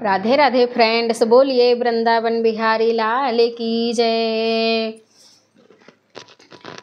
Radhe Radhe friends, बोलिए वृंदावन बिहारी लाल की जय।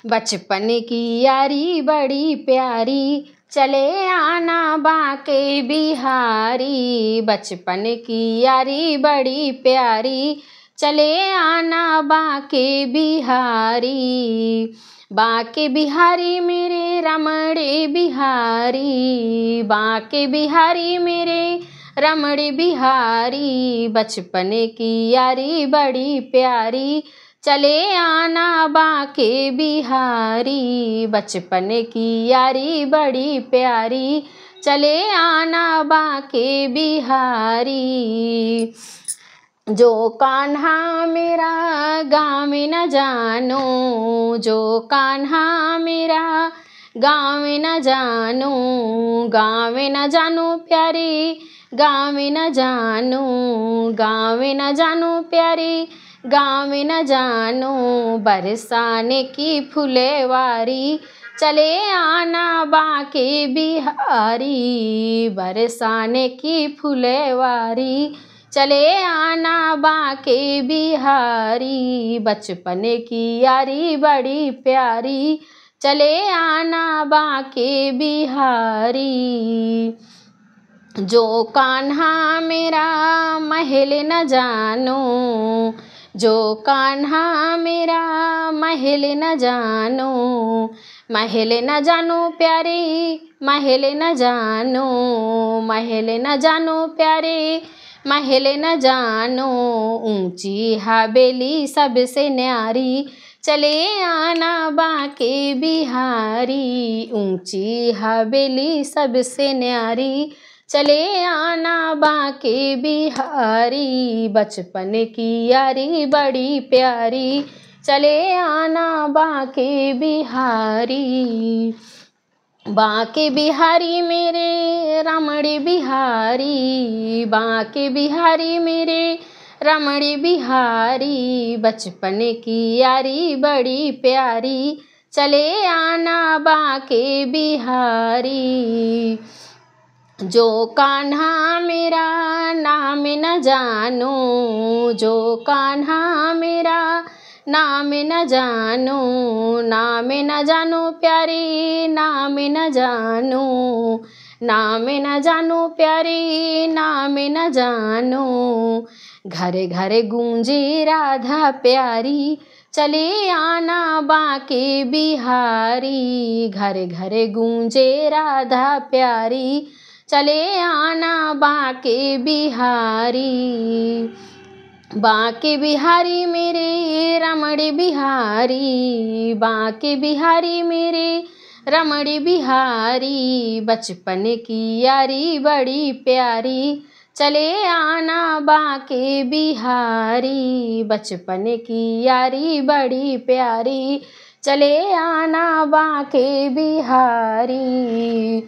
बचपन की यारी बड़ी प्यारी, चले आना बाके बिहारी। बचपन की यारी बड़ी प्यारी, चले आना बाके बिहारी। बाके बिहारी मेरे रमणे बिहारी, बाके बिहारी मेरे रमणे बिहारी। बचपन की यारी बड़ी प्यारी, चले आना बाके बिहारी। बचपन की यारी बड़ी प्यारी, चले आना बाके बिहारी। जो कान्हा मेरा गाँव में न जानो, जो कान्हा मेरा गाँव में न जानो। गाँव में न जानो प्यारी, गाँव में न जानो। गाँव में न जानो प्यारी, गाँव में न जानो। बरसाने की फुलवारी, चले आना बाके बिहारी। बरसाने की फुलवारी, चले आना बाके बिहारी। बचपन की यारी बड़ी प्यारी, चले आना बाके बिहारी। जो कान्हा मेरा महल न जानो, जो कान्हा मेरा महल न जानो। महल न जानो प्यारे, महल न जानो। महल न जानो प्यारे, महल न जानो। ऊंची हवेली सबसे न्यारी, चले आना बाके बिहारी। ऊंची हवेली सबसे न्यारी, चले आना बाके बिहारी। बचपन की यारी बड़ी प्यारी, चले आना बाके बिहारी। बाके बिहारी मेरे रमणे बिहारी, बाके बिहारी मेरे रमणे बिहारी। बचपन की यारी बड़ी प्यारी, चले आना बाके बिहारी। जो कान्हा मेरा नाम न जानो, जो कान्हा मेरा नाम न जानो। नाम न जानो प्यारे, नाम न जानो। नाम न जानो प्यारे, नाम न जानो। घरे घरे गूंजे राधा प्यारी, चले आना बाके बिहारी। घरे घरे गूंजे राधा प्यारी, चले आना बाके बिहारी। बाके बिहारी मेरे रमणे बिहारी, बाके बिहारी मेरे रमणे बिहारी। बचपन की यारी बड़ी प्यारी, चले आना बाके बिहारी। बचपन की यारी बड़ी प्यारी, चले आना बाके बिहारी।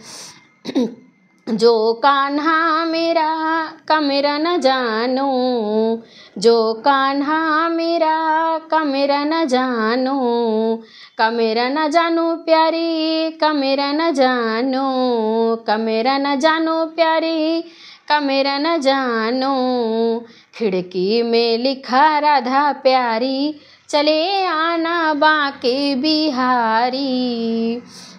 जो कान्हा मेरा कमरा न जानो, जो कान्हा मेरा कमरा न जानो। कमरा न जानो प्यारी, कमरा न जानो। कमरा न जानो प्यारी, कमरा न जानो। खिड़की में लिखा राधा प्यारी, चले आना बाके बिहारी।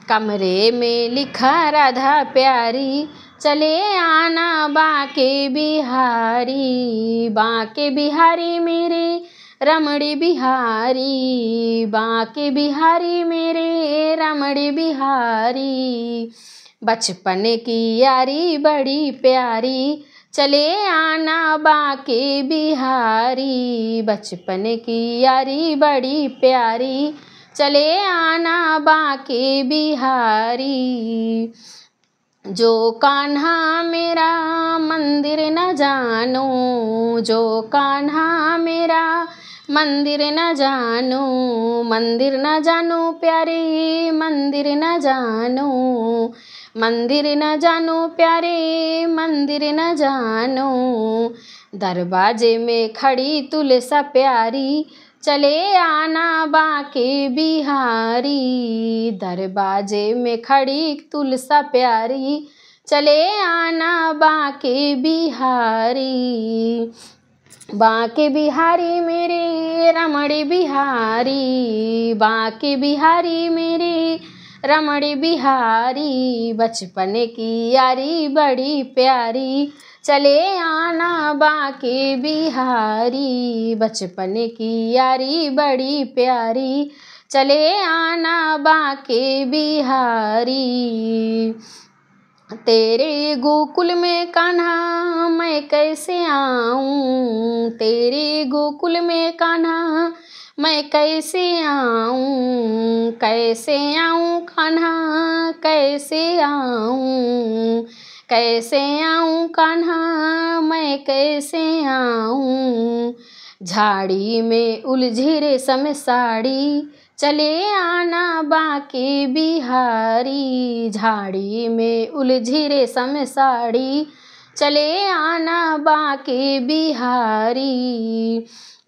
कमरे में लिखा राधा प्यारी, चले आना बाके बिहारी। बाके बिहारी मेरे रमणे बिहारी, बाके बिहारी मेरे रमणे बिहारी। बचपन की यारी बड़ी प्यारी, चले आना बाके बिहारी। बचपन की यारी बड़ी प्यारी, चले आना बाके बिहारी। जो कान्हा मेरा मंदिर न जानो, जो कान्हा मेरा मंदिर न जानो। मंदिर न जानो प्यारे, मंदिर न जानो। मंदिर न जानो प्यारे, मंदिर न जानो। दरवाजे में खड़ी तुलसा प्यारी, चले आना बाके बिहारी। दरवाजे में खड़ी तुलसा प्यारी, चले आना बांके बिहारी। बांके बिहारी मेरे रमण बिहारी, बांके बिहारी मेरे रमण बिहारी, बचपन की यारी बड़ी प्यारी। चले आना बांके बिहारी, बचपन की यारी बड़ी प्यारी। चले आना बांके बिहारी। तेरे गोकुल में कान्हा मैं कैसे आऊँ, तेरे गोकुल में कान्हा मैं कैसे आऊँ, कैसे आऊँ कान्हा कैसे आऊँ, कैसे आऊँ कान्हा मैं कैसे आऊँ। झाड़ी में उलझी रेशम साड़ी, चले आना बांके बिहारी। झाड़ी में उलझी रेशम साड़ी, चले आना बांके बिहारी।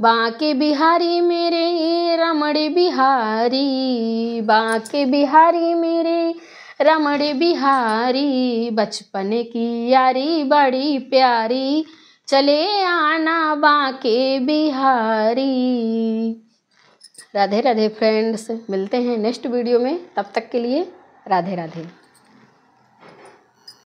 बांके बिहारी मेरे रमण बिहारी, बांके बिहारी मेरे रमण बिहारी, बचपन की यारी बड़ी प्यारी। चले आना बांके बिहारी। राधे राधे फ्रेंड्स, मिलते हैं नेक्स्ट वीडियो में, तब तक के लिए राधे राधे।